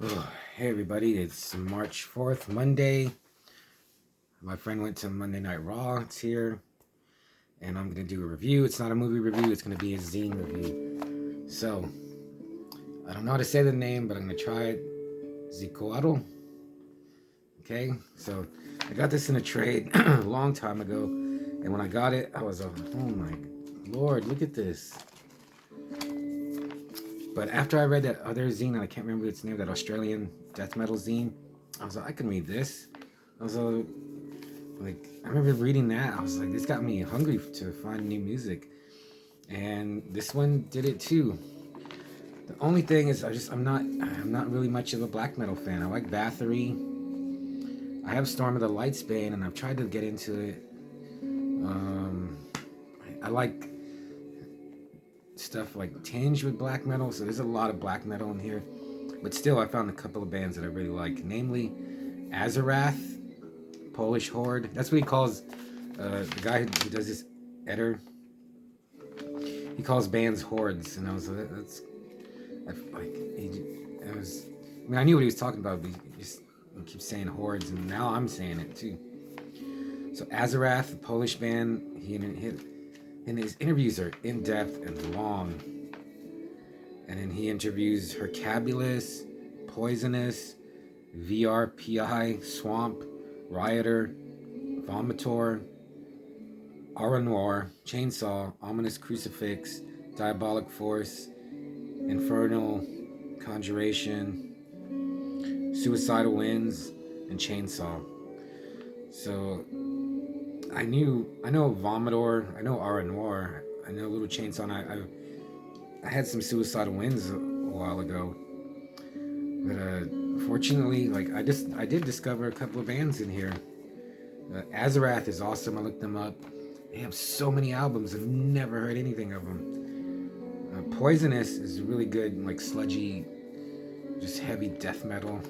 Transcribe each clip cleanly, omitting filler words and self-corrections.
Oh, hey everybody, it's March 4th, Monday. My friend went to Monday Night Raw. It's here. And I'm going to do a review. It's not a movie review, it's going to be a zine review. So, I don't know how to say the name, but I'm going to try it. Xiuhcoatl. Okay, so I got this in a trade a long time ago. And when I got it, I was like, oh my lord, look at this. But after I read that other zine, and I can't remember its name, that Australian death metal zine, I was like, I can read this. I was like, I remember reading that. I was like, this got me hungry to find new music, and this one did it too. The only thing is, I'm not really much of a black metal fan. I like Bathory. I have Storm of the Lightsbane, and I've tried to get into it. I like stuff like tinged with black metal, so there's a lot of black metal in here. But still, I found a couple of bands that I really like, namely Azarath, Polish Horde. That's what he calls the guy who does this editor. He calls bands hordes, and I was like, that's like it was. I mean, I knew what he was talking about, but he keeps saying hordes, and now I'm saying it too. So Azarath, the Polish band, and his interviews are in depth and long. And then he interviews Hercabulus, Poisonous, VRPI, Swamp, Rioter, Vomitor, Aura Noir, Chainsaw, Ominous Crucifix, Diabolic Force, Infernal Conjuration, Suicidal Winds, and Chainsaw. So I know Vomitor, I know Aura Noir, I know Little Chainsaw, and I had some Suicidal Winds a while ago. But fortunately, like I did discover a couple of bands in here. Azarath is awesome. I looked them up. They have so many albums. I've never heard anything of them. Poisonous is really good, like sludgy, just heavy death metal.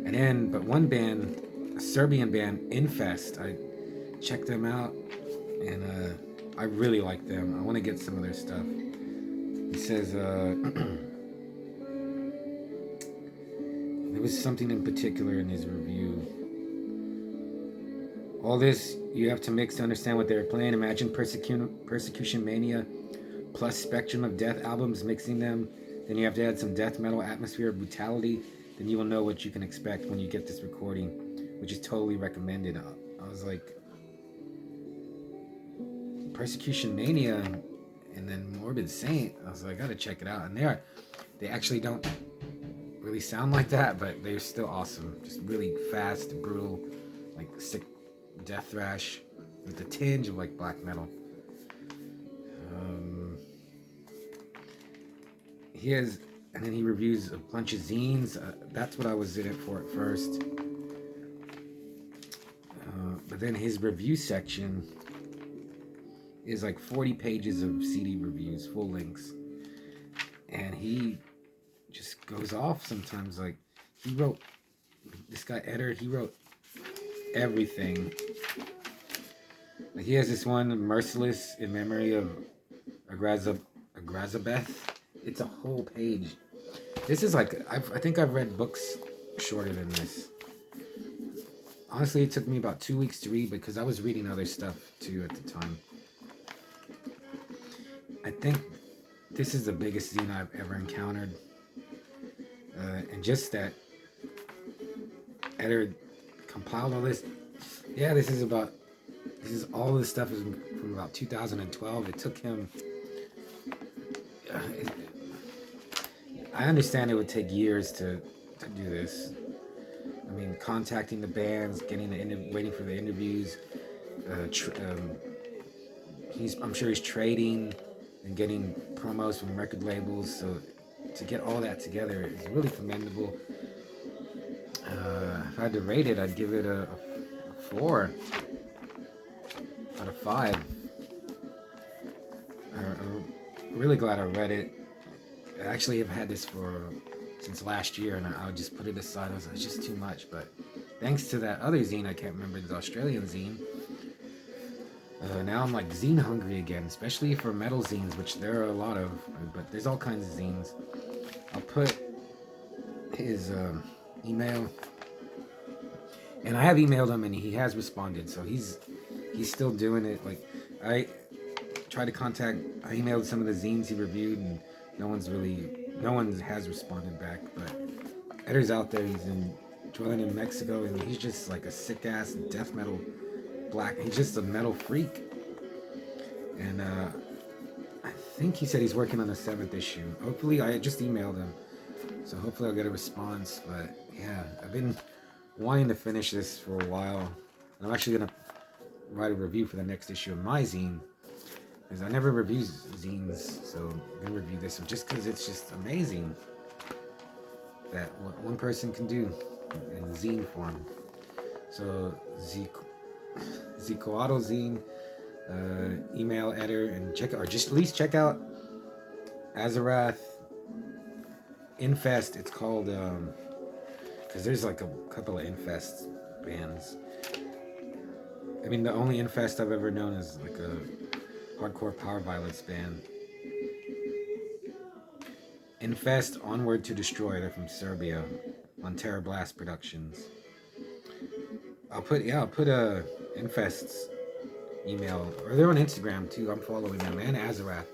And then, but one band, a Serbian band, Infest, I checked them out, and I really like them. I want to get some of their stuff. He says there was something in particular in his review. All this you have to mix to understand what they're playing. Imagine Persecution Mania plus Spectrum of Death albums, mixing them. Then you have to add some death metal atmosphere of brutality. Then you will know what you can expect when you get this recording, which is totally recommended. I was like, Persecution Mania and then Morbid Saint. I was like, I gotta check it out. And they actually don't really sound like that, but they're still awesome. Just really fast, brutal, like sick death thrash with a tinge of like black metal. He has, and then he reviews a bunch of zines. That's what I was in it for at first. But then his review section is like 40 pages of CD reviews, full lengths. And he just goes off sometimes. Like, this guy Eder, he wrote everything. Like, he has this one, Merciless in memory of Agrazabeth. It's a whole page. This is like, I think I've read books shorter than this. Honestly, it took me about 2 weeks to read because I was reading other stuff too at the time. I think this is the biggest zine I've ever encountered. And just that Eder compiled all this. Yeah, all this stuff is from about 2012. It took him, I understand it would take years to do this. I mean, contacting the bands, waiting for the interviews. I'm sure he's trading and getting promos from record labels. So to get all that together is really commendable. If I had to rate it, I'd give it a 4 out of 5. I'm really glad I read it. I actually have had this since last year, and I would just put it aside. I was like, it's just too much. But thanks to that other zine, I can't remember, the Australian zine, now I'm like zine hungry again, especially for metal zines, which there are a lot of, but there's all kinds of zines. I'll put his email, and I have emailed him, and he has responded. So he's still doing it. Like I tried to contact, I emailed some of the zines he reviewed, and no one has responded back. But Eddar's out there. He's dwelling in Mexico, and he's just like a sick ass death metal black. He's just a metal freak, and I think he said he's working on the 7th issue. Hopefully, I just emailed him, so hopefully I'll get a response. But yeah, I've been wanting to finish this for a while, and I'm actually gonna write a review for the next issue of my zine, because I never review zines, so I'm gonna review this one just because it's just amazing that what one person can do in zine form. So Xiuhcoatl zine, email Edder, and check, or just at least check out Azarath Infest. It's called because there's like a couple of Infest bands. I mean, the only Infest I've ever known is like a hardcore power violence band. Infest, Onward to Destroy. They're from Serbia, on Terror Blast Productions. I'll put Infest's email, or they're on Instagram too. I'm following them, and Azarath.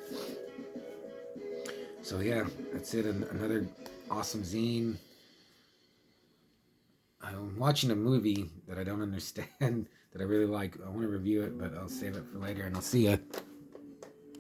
So yeah, that's it. Another awesome zine. I'm watching a movie that I don't understand that I really like. I want to review it, but I'll save it for later, and I'll see ya.